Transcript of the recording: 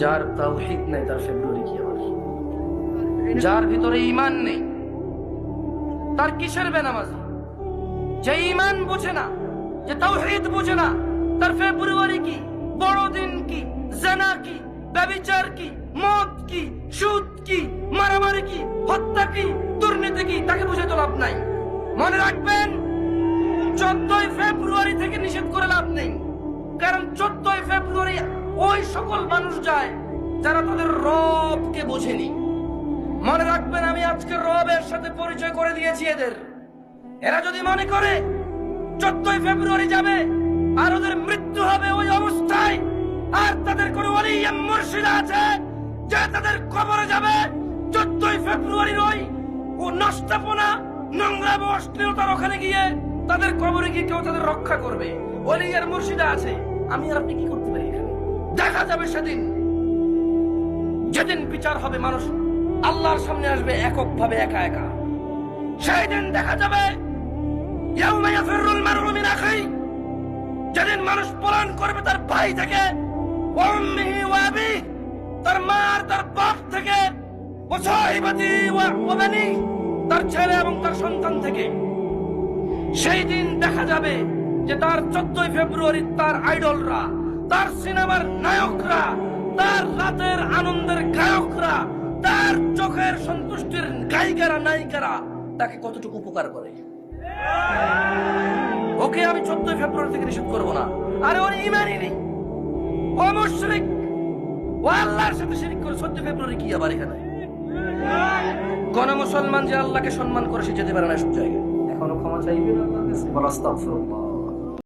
যার তাওহীদ নাই তার ফেব্রুয়ারি কি আবার? যার ভিতরে ঈমান নেই তার কিসের বেনামাজি? যে ঈমান বোঝে না, যে তাওহীদ বোঝে না, তার ফেব্রুয়ারি কি, বড়দিন কি, জিনা কি, ব্যভিচার কি, মদ কি, সুদ কি, মারামারি কি, হত্যা কি, দুর্নীতি কি, তাকে বুঝে তো লাভ নাই। মনে রাখবেন, 14 ফেব্রুয়ারি থেকে নিষেধ করে লাভ নেই। কারণ 14 ফেব্রুয়ারি ওই সকল মানুষ যায় যারা তাদের রবকে বোঝেনি। মনে রাখবেন, আমি আজকে রবের সাথে পরিচয় করে দিয়েছি এদের। এরা যদি মনে করে 14 ফেব্রুয়ারি যাবে আর ওদের মৃত্যু হবে ওই অবস্থায়, আর তাদের কোন ওলি মুর্শিদ আছে যে তাদের কবরে যাবে 14 ফেব্রুয়ারির ওই ও নষ্টপনা, নোংরা অশ্লীলতার ওখানে গিয়ে তাদের কবরে গিয়ে কেউ তাদের রক্ষা করবে, ওলি আর মুর্শিদা আছে, আমি আর আপনি কি করতে পারি? এখানে দেখা যাবে সেদিন, যেদিন বিচার হবে, মানুষ আল্লাহর সামনে আসবে এককভাবে, একা একা। সেই দিন দেখা যাবে ইয়াউমা ইয়াফিরুল মারউ মিন আখিহি, যেদিন মানুষ পলায়ন করবে তার ভাই থেকে, ওয়া উম্মিহি ওয়া আবিহি, তার মা আর তার বাপ থেকে, ওয়া সাহিবাতি ওয়া বানি, তার ছেলে এবং তার সন্তান থেকে। সেই দিন দেখা যাবে যে তার 14 ফেব্রুয়ারি তার আইডলরা, তার সিনেমার নায়করা, তার রাতের আনন্দের গায়করা, তার চোখের সন্তুষ্টির গায়িকারা, নায়িকারা তাকে কতটুকু উপকার করে। ওকে আমি 14 ফেব্রুয়ারি থেকে নিষেধ করবো না। আরে ওর ঈমানই নেই, ও মুশরিক, ও আল্লাহর সাথে শিরক করে। 14 ফেব্রুয়ারি কি আবার এখানে? কোন মুসলমান যে আল্লাহকে সম্মান করে সে যেতে পারে না সব জায়গায়। এখনো ক্ষমা চাইবে আল্লাহর কাছে, বল আস্তাগফিরুল্লাহ।